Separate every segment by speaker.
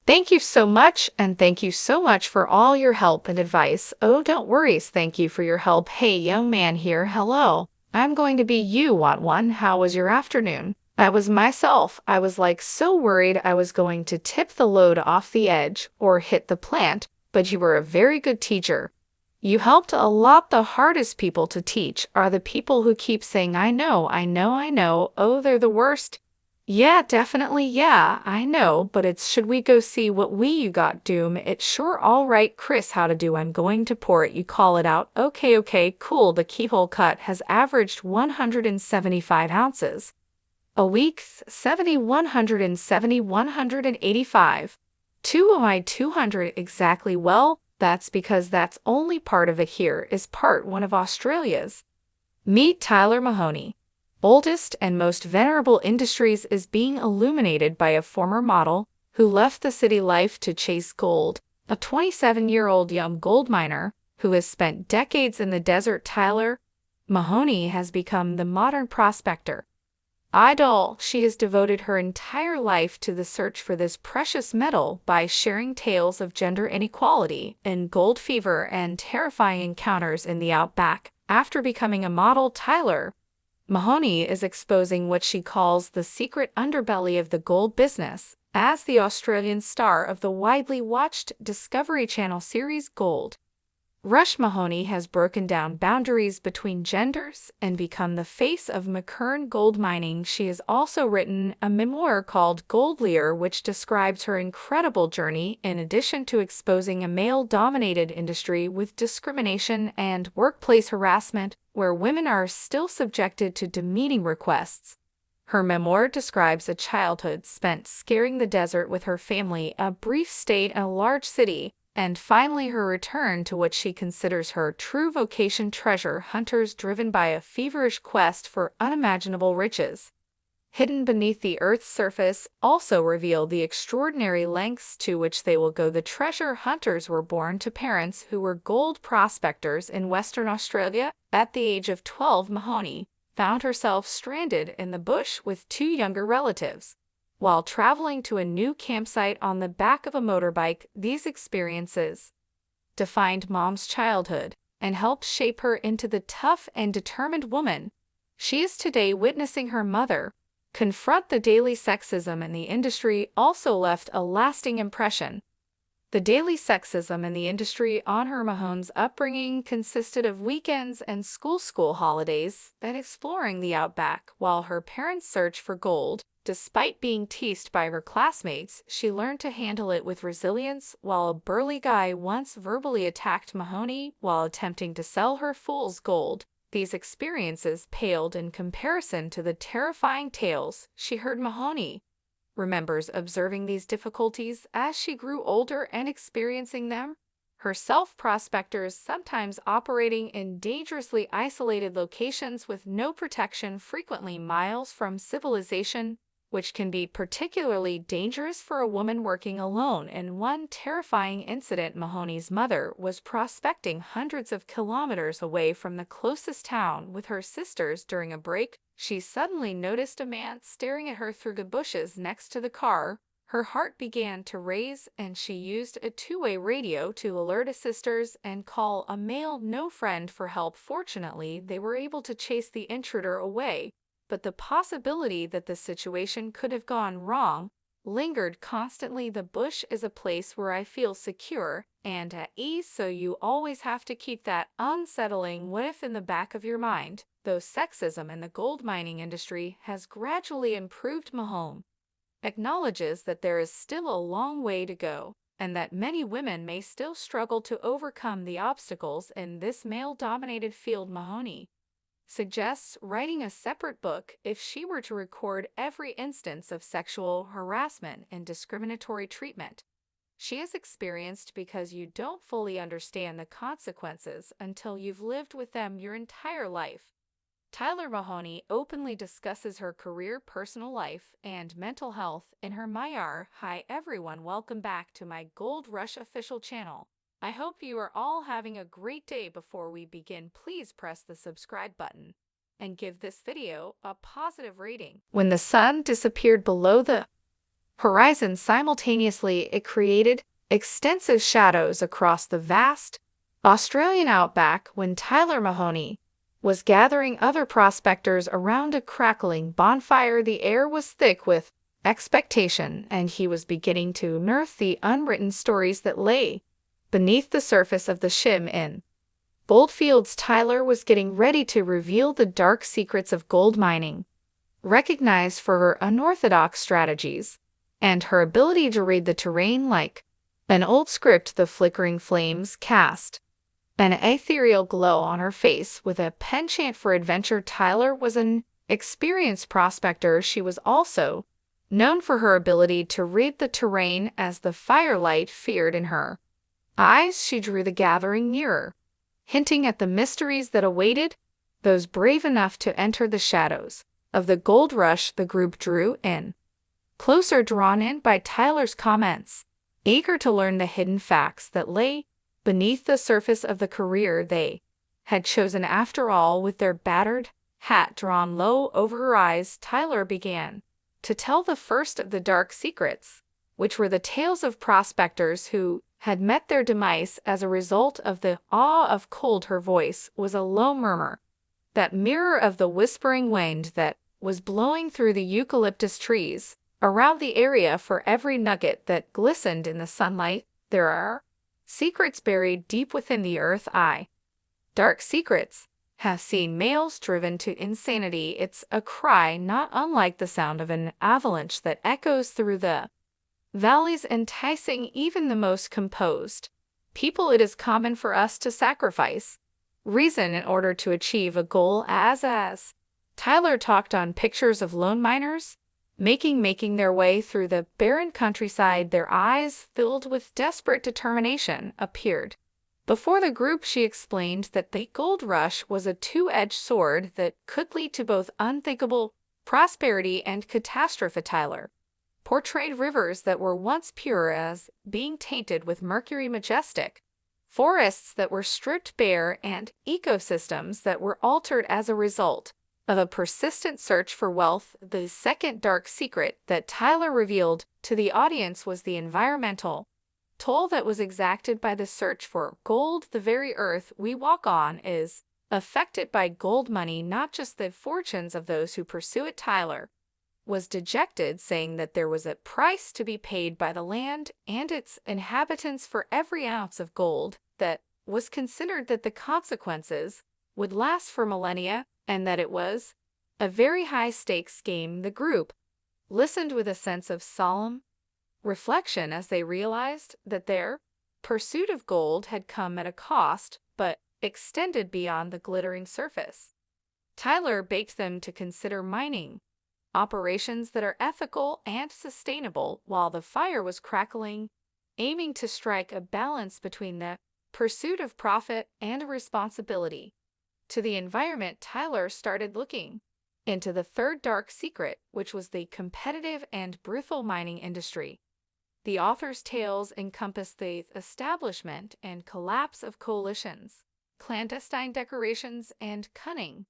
Speaker 1: Thank you so much, and thank you so much for all your help and advice. Oh, don't worry. Thank you for your help. Hey, young man here. Hello. I'm going to be you, want one. How was your afternoon? I was myself. I was like so worried I was going to tip the load off the edge or hit the plant, but you were a very good teacher. You helped a lot. The hardest people to teach are the people who keep saying, I know, I know, I know. Oh, they're the worst. Yeah, definitely. Yeah, I know, but it's should we go see what we you got, Doom? It's sure all right, Chris, how to do. I'm going to pour it. You call it out. Okay, cool. The keyhole cut has averaged 175 ounces a week, 70, 170, 185. Two of my 200 exactly. Well, that's because that's only part of it. Here is part one of Australia's. Meet Tyler Mahoney. Oldest and most venerable industries is being illuminated by a former model who left the city life to chase gold, a 27-year-old young gold miner who has spent decades in the desert. Tyler Mahoney has become the modern prospector idol. She has devoted her entire life to the search for this precious metal by sharing tales of gender inequality and gold fever and terrifying encounters in the outback. After becoming a model, Tyler Mahoney is exposing what she calls the secret underbelly of the gold business as the Australian star of the widely watched Discovery Channel series Gold Rush. Mahoney has broken down boundaries between genders and become the face of McKern gold mining. She has also written a memoir called Gold Lear, which describes her incredible journey in addition to exposing a male-dominated industry with discrimination and workplace harassment where women are still subjected to demeaning requests. Her memoir describes a childhood spent scaring the desert with her family, a brief stay in a large city, and finally her return to what she considers her true vocation: treasure hunters driven by a feverish quest for unimaginable riches hidden beneath the Earth's surface. Also reveal the extraordinary lengths to which they will go. The treasure hunters were born to parents who were gold prospectors in Western Australia. At the age of 12, Mahoney found herself stranded in the bush with two younger relatives. While traveling to a new campsite on the back of a motorbike, these experiences defined Mom's childhood and helped shape her into the tough and determined woman she is today. Witnessing her mother confront the daily sexism in the industry also left a lasting impression. The daily sexism in the industry on her. Mahoney's upbringing consisted of weekends and school holidays and exploring the outback while her parents searched for gold. Despite being teased by her classmates, she learned to handle it with resilience. While a burly guy once verbally attacked Mahoney while attempting to sell her fool's gold, these experiences paled in comparison to the terrifying tales she heard. Mahoney remembers observing these difficulties as she grew older and experiencing them herself. Prospectors sometimes operating in dangerously isolated locations with no protection, frequently miles from civilization, which can be particularly dangerous for a woman working alone. In one terrifying incident, Mahoney's mother was prospecting hundreds of kilometers away from the closest town with her sisters. During a break, she suddenly noticed a man staring at her through the bushes next to the car. Her heart began to race, and she used a two-way radio to alert her sisters and call a male no friend for help. Fortunately, they were able to chase the intruder away, but the possibility that the situation could have gone wrong lingered constantly. The bush is a place where I feel secure and at ease, so you always have to keep that unsettling what if in the back of your mind. Though sexism in the gold mining industry has gradually improved, Mahoney acknowledges that there is still a long way to go and that many women may still struggle to overcome the obstacles in this male-dominated field. Mahoney suggests writing a separate book if she were to record every instance of sexual harassment and discriminatory treatment she has experienced, because you don't fully understand the consequences until you've lived with them your entire life. Tyler Mahoney openly discusses her career, personal life, and mental health in her memoir. Hi everyone, welcome back to my Gold Rush official channel. I hope you are all having a great day. Before we begin, please press the subscribe button and give this video a positive rating. When the sun disappeared below the horizons simultaneously. It created extensive shadows across the vast Australian outback. When Tyler Mahoney was gathering other prospectors around a crackling bonfire, the air was thick with expectation, and he was beginning to unearth the unwritten stories that lay beneath the surface of the shim in Goldfields. Tyler was getting ready to reveal the dark secrets of gold mining, recognized for her unorthodox strategies and her ability to read the terrain like an old script. The flickering flames cast an ethereal glow on her face with a penchant for adventure. Tyler was an experienced prospector. She was also known for her ability to read the terrain. As the firelight flared in her eyes, she drew the gathering nearer, hinting at the mysteries that awaited those brave enough to enter the shadows of the gold rush. The group drew in closer, drawn in by Tyler's comments, eager to learn the hidden facts that lay beneath the surface of the career they had chosen. After all, with their battered hat drawn low over her eyes, Tyler began to tell the first of the dark secrets, which were the tales of prospectors who had met their demise as a result of the awe of cold. Her voice was a low murmur, that mirror of the whispering wind that was blowing through the eucalyptus trees around the area. For every nugget that glistened in the sunlight, there are secrets buried deep within the earth. Dark secrets have seen males driven to insanity. It's a cry not unlike the sound of an avalanche that echoes through the valleys, enticing even the most composed people. It is common for us to sacrifice reason in order to achieve a goal. As Tyler talked on, pictures of lone miners making their way through the barren countryside, their eyes filled with desperate determination, appeared before the group. She explained that the gold rush was a two-edged sword that could lead to both unthinkable prosperity and catastrophe. Tyler portrayed rivers that were once pure as being tainted with mercury, majestic forests that were stripped bare, and ecosystems that were altered as a result of a persistent search for wealth. The second dark secret that Tyler revealed to the audience was the environmental toll that was exacted by the search for gold. The very earth we walk on is affected by gold money, not just the fortunes of those who pursue it. Tyler was dejected, saying that there was a price to be paid by the land and its inhabitants for every ounce of gold that was considered, that the consequences would last for millennia, and that it was a very high-stakes game. The group listened with a sense of solemn reflection as they realized that their pursuit of gold had come at a cost, but extended beyond the glittering surface. Tyler begged them to consider mining operations that are ethical and sustainable while the fire was crackling, aiming to strike a balance between the pursuit of profit and responsibility to the environment. Tyler started looking into the third dark secret, which was the competitive and brutal mining industry. The author's tales encompass the establishment and collapse of coalitions, clandestine decorations, and cunning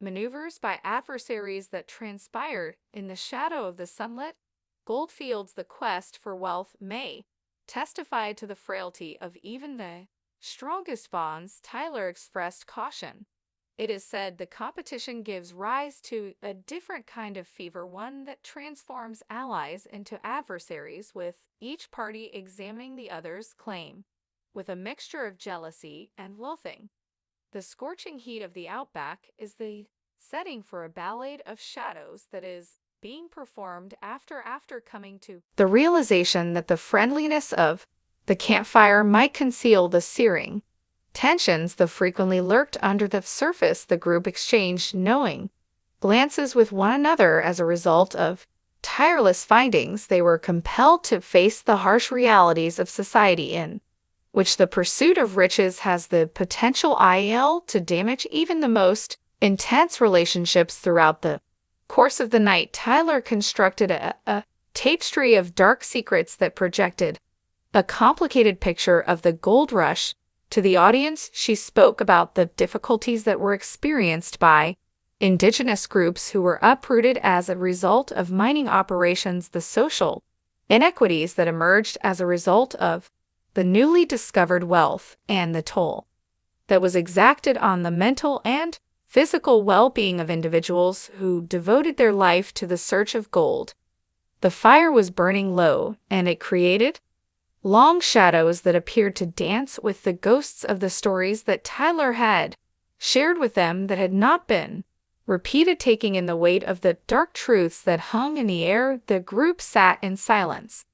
Speaker 1: maneuvers by adversaries that transpired in the shadow of the sunlit goldfields. The quest for wealth may testify to the frailty of even the strongest bonds. Tyler expressed caution. It is said the competition gives rise to a different kind of fever, one that transforms allies into adversaries, with each party examining the other's claim with a mixture of jealousy and loathing. The scorching heat of the outback is the setting for a ballet of shadows that is being performed after coming to the realization that the friendliness of the campfire might conceal the searing tensions that frequently lurked under the surface. The group exchanged knowing glances with one another. As a result of tireless findings, they were compelled to face the harsh realities of society in which the pursuit of riches has the potential to damage even the most intense relationships. Throughout the course of the night, Tyler constructed a tapestry of dark secrets that projected a complicated picture of the gold rush to the audience. She spoke about the difficulties that were experienced by indigenous groups who were uprooted as a result of mining operations, the social inequities that emerged as a result of the newly discovered wealth and the toll that was exacted on the mental and physical well-being of individuals who devoted their life to the search of gold. The fire was burning low, and it created long shadows that appeared to dance with the ghosts of the stories that Tyler had shared with them that had not been repeated. Taking in the weight of the dark truths that hung in the air, the group sat in silence.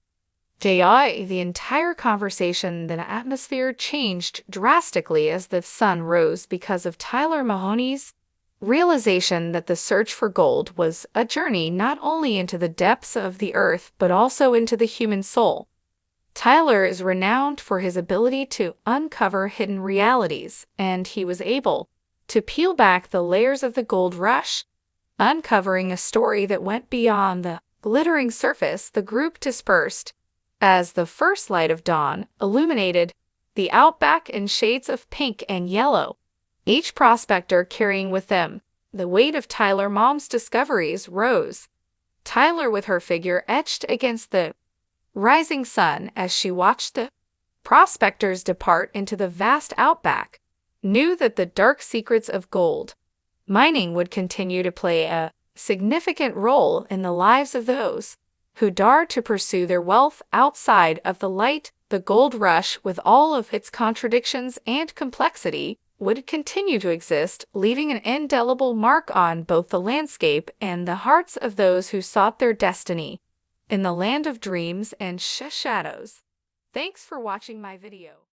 Speaker 1: The entire conversation, the atmosphere changed drastically as the sun rose because of Tyler Mahoney's realization that the search for gold was a journey not only into the depths of the earth but also into the human soul. Tyler is renowned for his ability to uncover hidden realities, and he was able to peel back the layers of the gold rush, uncovering a story that went beyond the glittering surface. The group dispersed as the first light of dawn illuminated the outback in shades of pink and yellow, each prospector carrying with them the weight of Tyler Mom's discoveries. Rose Tyler, with her figure etched against the rising sun as she watched the prospectors depart into the vast outback, knew that the dark secrets of gold mining would continue to play a significant role in the lives of those who dared to pursue their wealth outside of the light. The gold rush, with all of its contradictions and complexity, would continue to exist, leaving an indelible mark on both the landscape and the hearts of those who sought their destiny in the land of dreams and shadows. Thanks for watching my video.